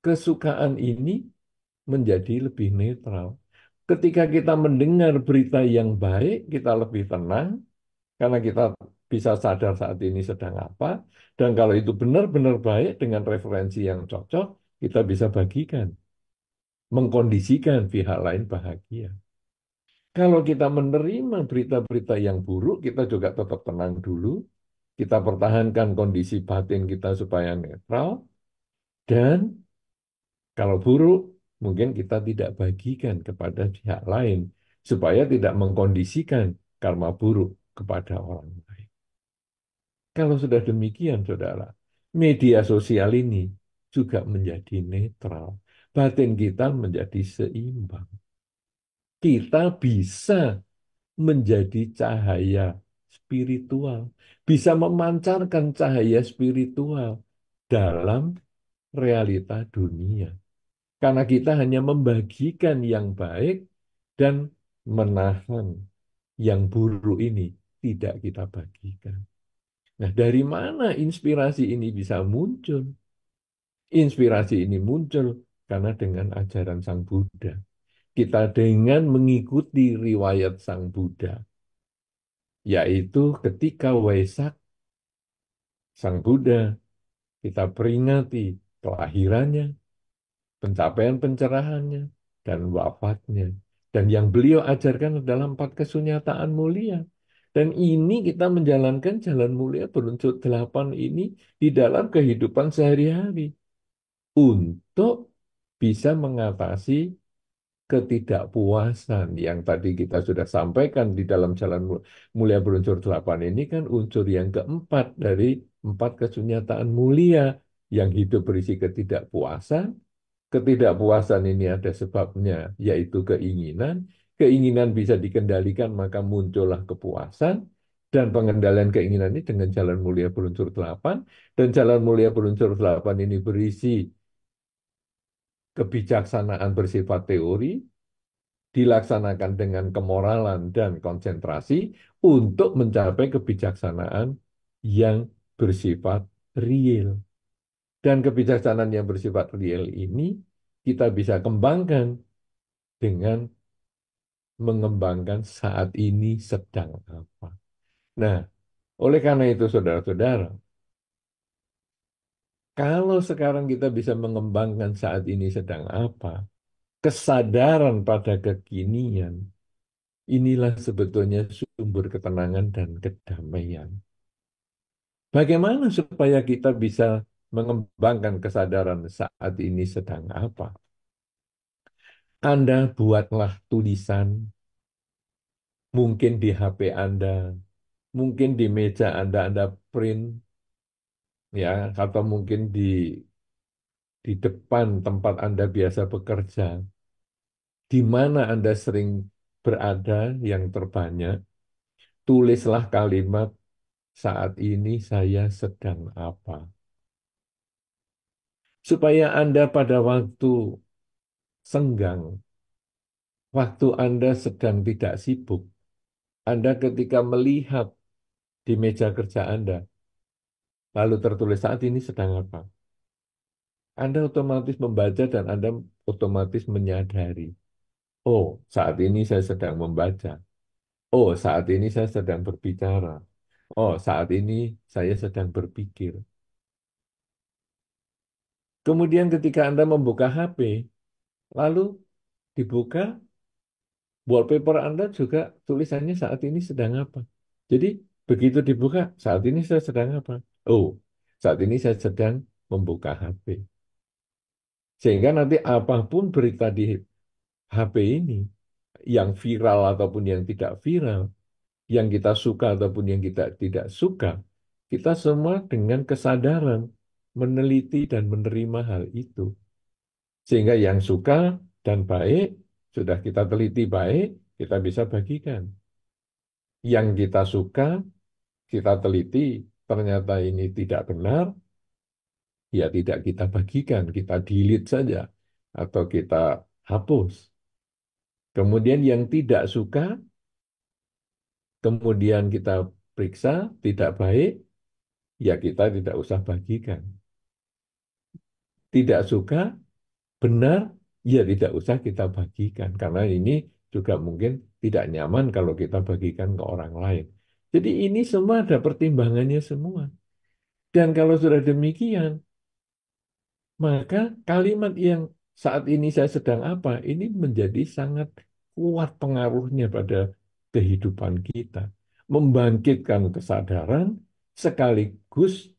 kesukaan ini menjadi lebih netral. Ketika kita mendengar berita yang baik, kita lebih tenang karena kita bisa sadar saat ini sedang apa. Dan kalau itu benar-benar baik dengan referensi yang cocok, kita bisa bagikan, mengkondisikan pihak lain bahagia. Kalau kita menerima berita-berita yang buruk, kita juga tetap tenang dulu. Kita pertahankan kondisi batin kita supaya netral. Dan kalau buruk, mungkin kita tidak bagikan kepada pihak lain supaya tidak mengkondisikan karma buruk kepada orang lain. Kalau sudah demikian, saudara, media sosial ini juga menjadi netral. Batin kita menjadi seimbang. Kita bisa menjadi cahaya spiritual, bisa memancarkan cahaya spiritual dalam realita dunia. Karena kita hanya membagikan yang baik dan menahan yang buruk ini tidak kita bagikan. Nah, dari mana inspirasi ini bisa muncul? Inspirasi ini muncul karena dengan ajaran Sang Buddha. Kita dengan mengikuti riwayat Sang Buddha, yaitu ketika Waisak Sang Buddha, kita peringati kelahirannya, pencapaian pencerahannya, dan wafatnya. Dan yang beliau ajarkan adalah empat kesunyataan mulia. Dan ini kita menjalankan jalan mulia berunsur delapan ini di dalam kehidupan sehari-hari untuk bisa mengatasi ketidakpuasan yang tadi kita sudah sampaikan di dalam jalan mulia berunsur delapan ini kan unsur yang keempat dari empat kesunyataan mulia yang hidup berisi ketidakpuasan. Ketidakpuasan ini ada sebabnya, yaitu keinginan. Keinginan bisa dikendalikan, maka muncullah kepuasan. Dan pengendalian keinginan ini dengan jalan mulia berunsur delapan. Dan jalan mulia berunsur delapan ini berisi kebijaksanaan bersifat teori, dilaksanakan dengan kemoralan dan konsentrasi untuk mencapai kebijaksanaan yang bersifat real. Dan kebijaksanaan yang bersifat real ini kita bisa kembangkan dengan mengembangkan saat ini sedang apa. Nah, oleh karena itu saudara-saudara, kalau sekarang kita bisa mengembangkan saat ini sedang apa, kesadaran pada kekinian, inilah sebetulnya sumber ketenangan dan kedamaian. Bagaimana supaya kita bisa mengembangkan kesadaran saat ini sedang apa. Anda buatlah tulisan, mungkin di HP Anda, mungkin di meja Anda print, ya, atau mungkin di depan tempat Anda biasa bekerja, di mana Anda sering berada yang terbanyak, tulislah kalimat saat ini saya sedang apa. Supaya Anda pada waktu senggang, waktu Anda sedang tidak sibuk, Anda ketika melihat di meja kerja Anda, lalu tertulis saat ini sedang apa. Anda otomatis membaca dan Anda otomatis menyadari, oh saat ini saya sedang membaca, oh saat ini saya sedang berbicara, oh saat ini saya sedang berpikir. Kemudian ketika Anda membuka HP, lalu dibuka wallpaper Anda juga tulisannya saat ini sedang apa. Jadi begitu dibuka, saat ini saya sedang apa? Oh, saat ini saya sedang membuka HP. Sehingga nanti apapun berita di HP ini, yang viral ataupun yang tidak viral, yang kita suka ataupun yang kita tidak suka, kita semua dengan kesadaran meneliti dan menerima hal itu. Sehingga yang suka dan baik, sudah kita teliti baik, kita bisa bagikan. Yang kita suka, kita teliti, ternyata ini tidak benar, ya tidak kita bagikan, kita delete saja, atau kita hapus. Kemudian yang tidak suka, kemudian kita periksa, tidak baik, ya kita tidak usah bagikan. Tidak suka, benar, ya tidak usah kita bagikan. Karena ini juga mungkin tidak nyaman kalau kita bagikan ke orang lain. Jadi ini semua ada pertimbangannya semua. Dan kalau sudah demikian, maka kalimat yang saat ini saya sedang apa, ini menjadi sangat kuat pengaruhnya pada kehidupan kita. Membangkitkan kesadaran sekaligus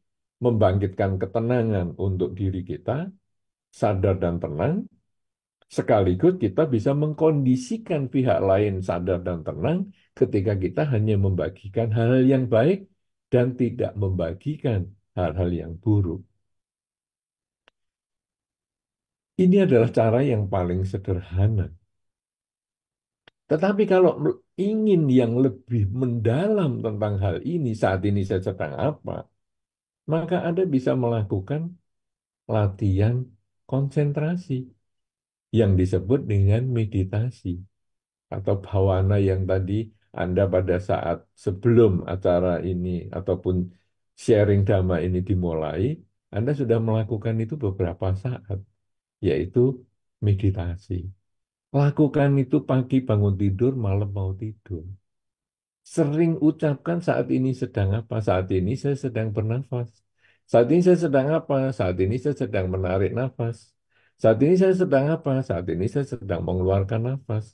membangkitkan ketenangan untuk diri kita, sadar dan tenang, sekaligus kita bisa mengkondisikan pihak lain sadar dan tenang ketika kita hanya membagikan hal-hal yang baik dan tidak membagikan hal-hal yang buruk. Ini adalah cara yang paling sederhana. Tetapi kalau ingin yang lebih mendalam tentang hal ini, saat ini saya sedang apa, maka Anda bisa melakukan latihan konsentrasi yang disebut dengan meditasi atau bhavana yang tadi Anda pada saat sebelum acara ini ataupun sharing dhamma ini dimulai, Anda sudah melakukan itu beberapa saat, yaitu meditasi. Lakukan itu pagi bangun tidur, malam mau tidur. Sering ucapkan saat ini sedang apa? Saat ini saya sedang bernafas. Saat ini saya sedang apa? Saat ini saya sedang menarik nafas. Saat ini saya sedang apa? Saat ini saya sedang mengeluarkan nafas.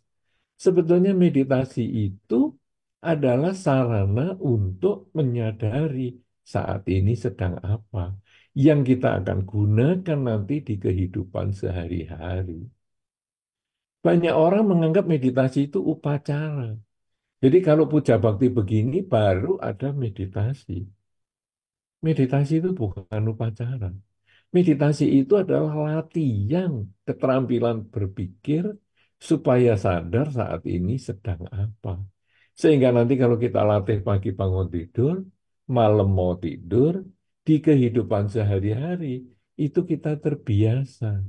Sebetulnya meditasi itu adalah sarana untuk menyadari saat ini sedang apa yang kita akan gunakan nanti di kehidupan sehari-hari. Banyak orang menganggap meditasi itu upacara. Jadi kalau puja bakti begini baru ada meditasi. Meditasi itu bukan upacara. Meditasi itu adalah latihan keterampilan berpikir supaya sadar saat ini sedang apa. Sehingga nanti kalau kita latih pagi bangun tidur, malam mau tidur, di kehidupan sehari-hari itu kita terbiasa.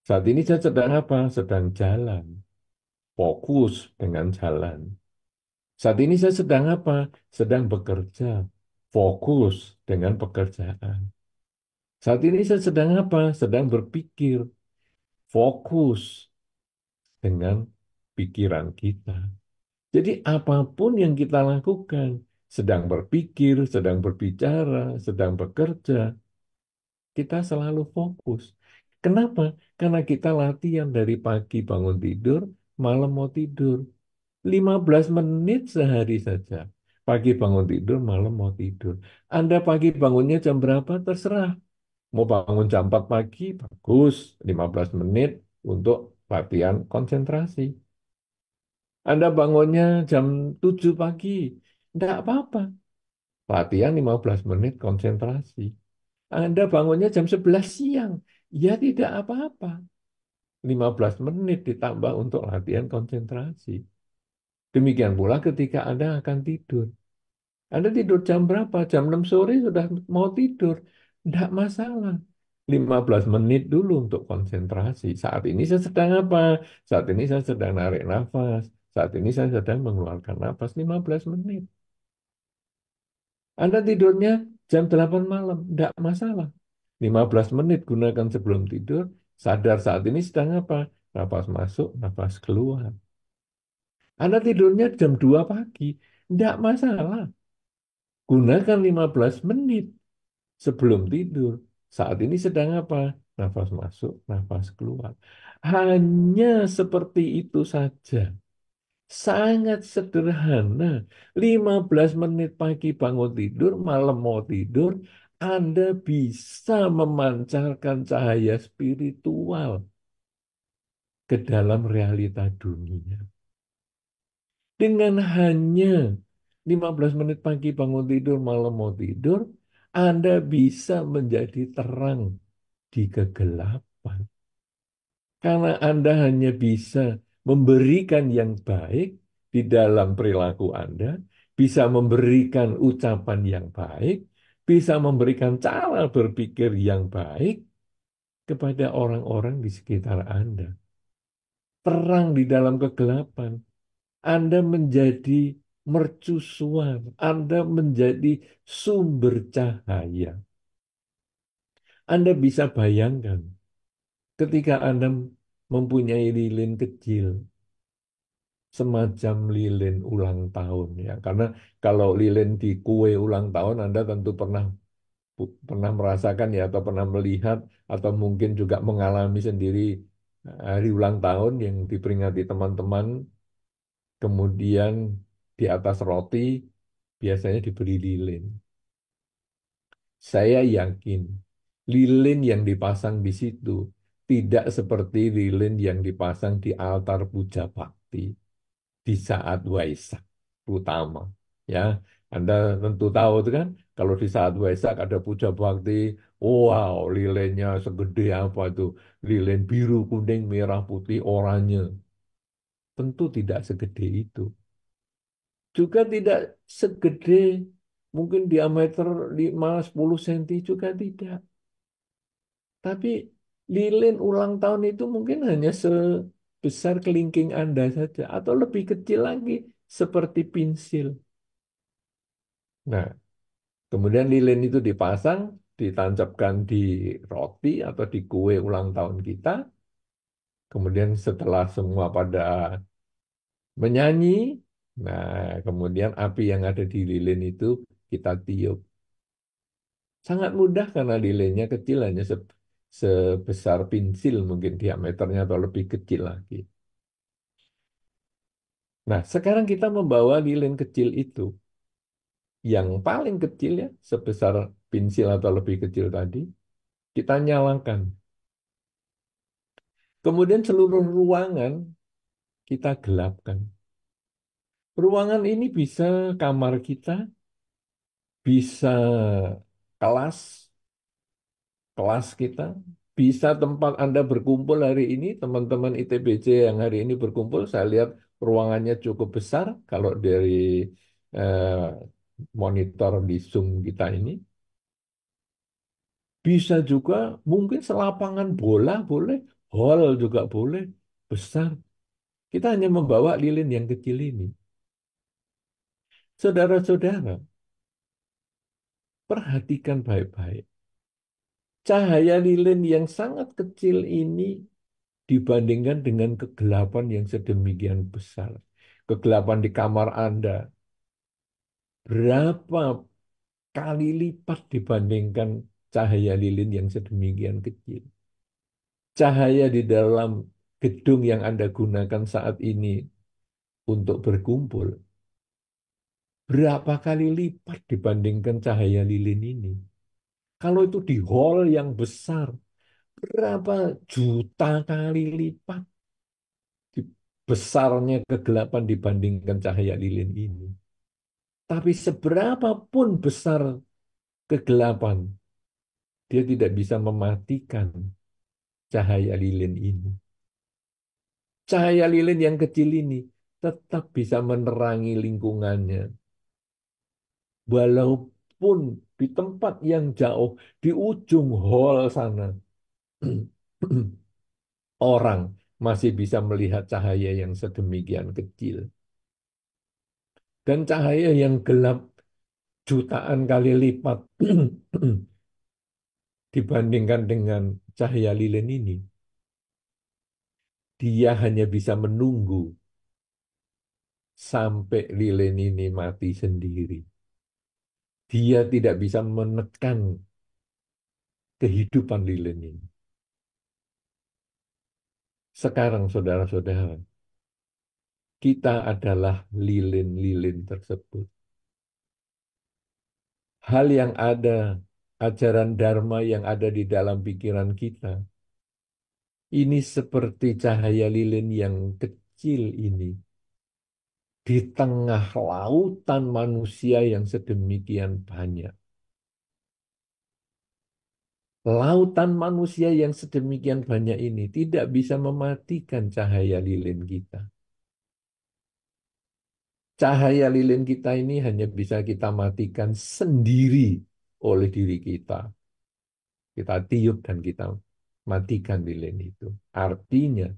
Saat ini saya sedang apa? Sedang jalan. Fokus dengan jalan. Saat ini saya sedang apa? Sedang bekerja. Fokus dengan pekerjaan. Saat ini saya sedang apa? Sedang berpikir. Fokus dengan pikiran kita. Jadi apapun yang kita lakukan, sedang berpikir, sedang berbicara, sedang bekerja, kita selalu fokus. Kenapa? Karena kita latihan dari pagi bangun tidur, malam mau tidur. 15 menit sehari saja. Pagi bangun tidur, malam mau tidur. Anda pagi bangunnya jam berapa? Terserah. Mau bangun jam 4 pagi, bagus. 15 menit untuk latihan konsentrasi. Anda bangunnya jam 7 pagi, enggak apa-apa. Latihan 15 menit konsentrasi. Anda bangunnya jam 11 siang, ya tidak apa-apa. 15 menit ditambah untuk latihan konsentrasi. Demikian pula ketika Anda akan tidur. Anda tidur jam berapa? Jam 6 sore sudah mau tidur. Tidak masalah. 15 menit dulu untuk konsentrasi. Saat ini saya sedang apa? Saat ini saya sedang narik nafas. Saat ini saya sedang mengeluarkan nafas 15 menit. Anda tidurnya jam 8 malam. Tidak masalah. 15 menit gunakan sebelum tidur. Sadar saat ini sedang apa? Nafas masuk, nafas keluar. Anda tidurnya jam 2 pagi. Tidak masalah. Gunakan 15 menit sebelum tidur. Saat ini sedang apa? Nafas masuk, nafas keluar. Hanya seperti itu saja. Sangat sederhana. 15 menit pagi bangun tidur, malam mau tidur, Anda bisa memancarkan cahaya spiritual ke dalam realita dunia. Dengan hanya 15 menit pagi bangun tidur, malam mau tidur, Anda bisa menjadi terang di kegelapan. Karena Anda hanya bisa memberikan yang baik di dalam perilaku Anda, bisa memberikan ucapan yang baik, bisa memberikan cara berpikir yang baik kepada orang-orang di sekitar Anda. Terang di dalam kegelapan. Anda menjadi mercusuar, Anda menjadi sumber cahaya. Anda bisa bayangkan ketika Anda mempunyai lilin kecil, semacam lilin ulang tahun ya. Karena kalau lilin di kue ulang tahun Anda tentu pernah merasakan ya atau pernah melihat atau mungkin juga mengalami sendiri hari ulang tahun yang diperingati teman-teman, kemudian di atas roti biasanya diberi lilin. Saya yakin lilin yang dipasang di situ tidak seperti lilin yang dipasang di altar puja bakti di saat Waisak terutama. Ya, Anda tentu tahu itu kan, kalau di saat Waisak ada puja bakti, wow, lilinnya segede apa itu? Lilin biru, kuning, merah, putih, oranye. Tentu tidak segede itu. Juga tidak segede mungkin diameter 5-10 cm juga tidak. Tapi lilin ulang tahun itu mungkin hanya sebesar kelingking Anda saja atau lebih kecil lagi seperti pensil. Nah, kemudian lilin itu dipasang, ditancapkan di roti atau di kue ulang tahun kita. Kemudian setelah semua pada menyanyi, nah kemudian api yang ada di lilin itu kita tiup. Sangat mudah karena lilinnya kecil hanya sebesar pensil mungkin diameternya atau lebih kecil lagi. Nah, sekarang kita membawa lilin kecil itu yang paling kecil ya, sebesar pensil atau lebih kecil tadi, kita nyalakan. Kemudian seluruh ruangan kita gelapkan. Ruangan ini bisa kamar kita, bisa kelas, kelas kita, bisa tempat Anda berkumpul hari ini, teman-teman ITBC yang hari ini berkumpul, saya lihat ruangannya cukup besar kalau dari eh, monitor di Zoom kita ini. Bisa juga mungkin selapangan bola boleh, hall juga boleh, besar. Kita hanya membawa lilin yang kecil ini. Saudara-saudara, perhatikan baik-baik. Cahaya lilin yang sangat kecil ini dibandingkan dengan kegelapan yang sedemikian besar. Kegelapan di kamar Anda berapa kali lipat dibandingkan cahaya lilin yang sedemikian kecil. Cahaya di dalam gedung yang Anda gunakan saat ini untuk berkumpul berapa kali lipat dibandingkan cahaya lilin ini. Kalau itu di hall yang besar, berapa juta kali lipat di- besarnya kegelapan dibandingkan cahaya lilin ini. Tapi seberapa pun besar kegelapan, dia tidak bisa mematikan cahaya lilin ini. Cahaya lilin yang kecil ini tetap bisa menerangi lingkungannya. Walaupun di tempat yang jauh, di ujung hall sana, orang masih bisa melihat cahaya yang sedemikian kecil. Dan cahaya yang gelap jutaan kali lipat dibandingkan dengan cahaya lilin ini, dia hanya bisa menunggu sampai lilin ini mati sendiri. Dia tidak bisa menekan kehidupan lilin ini. Sekarang, saudara-saudara, kita adalah lilin-lilin tersebut. Hal yang ada, ajaran Dharma yang ada di dalam pikiran kita, ini seperti cahaya lilin yang kecil ini di tengah lautan manusia yang sedemikian banyak. Lautan manusia yang sedemikian banyak ini tidak bisa mematikan cahaya lilin kita. Cahaya lilin kita ini hanya bisa kita matikan sendiri oleh diri kita. Kita tiup dan kita matikan lilin itu. Artinya,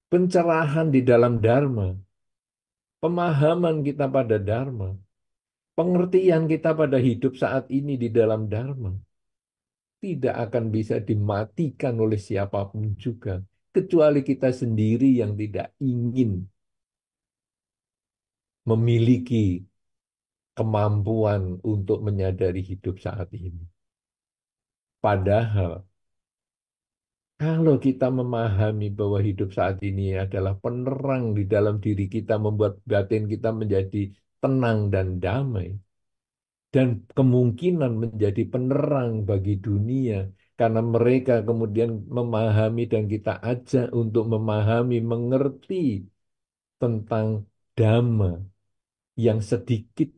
pencerahan di dalam Dharma, pemahaman kita pada Dharma, pengertian kita pada hidup saat ini di dalam Dharma, tidak akan bisa dimatikan oleh siapapun juga, kecuali kita sendiri yang tidak ingin memiliki kemampuan untuk menyadari hidup saat ini. Padahal, kalau kita memahami bahwa hidup saat ini adalah penerang di dalam diri kita, membuat batin kita menjadi tenang dan damai, dan kemungkinan menjadi penerang bagi dunia, karena mereka kemudian memahami dan kita ajak untuk memahami, mengerti tentang Dhamma yang sedikit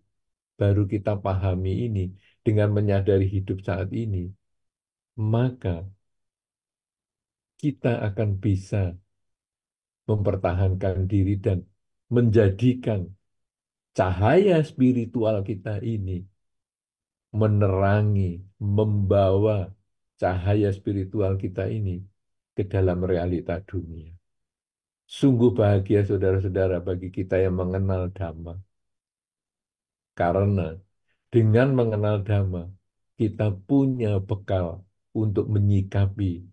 baru kita pahami ini dengan menyadari hidup saat ini, maka kita akan bisa mempertahankan diri dan menjadikan cahaya spiritual kita ini menerangi, membawa cahaya spiritual kita ini ke dalam realita dunia. Sungguh bahagia saudara-saudara bagi kita yang mengenal Dhamma. Karena dengan mengenal Dhamma, kita punya bekal untuk menyikapi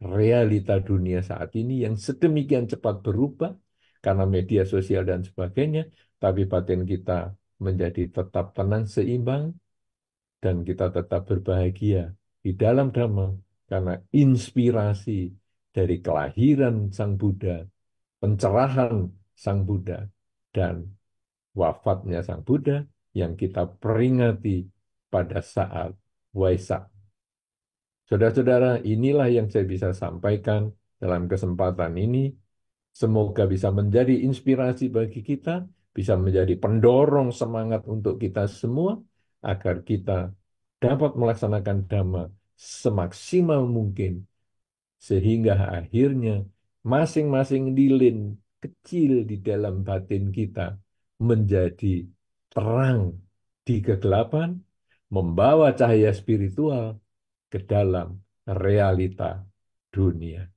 realita dunia saat ini yang sedemikian cepat berubah karena media sosial dan sebagainya, tapi batin kita menjadi tetap tenang, seimbang, dan kita tetap berbahagia di dalam Dhamma karena inspirasi dari kelahiran Sang Buddha, pencerahan Sang Buddha, dan wafatnya Sang Buddha yang kita peringati pada saat Waisak. Saudara-saudara, inilah yang saya bisa sampaikan dalam kesempatan ini. Semoga bisa menjadi inspirasi bagi kita, bisa menjadi pendorong semangat untuk kita semua, agar kita dapat melaksanakan Dhamma semaksimal mungkin, sehingga akhirnya masing-masing lilin kecil di dalam batin kita menjadi terang di kegelapan, membawa cahaya spiritual ke dalam realita dunia.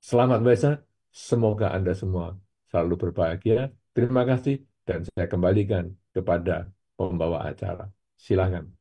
Selamat Waisak, semoga Anda semua selalu berbahagia. Terima kasih, dan saya kembalikan kepada pembawa acara. Silakan.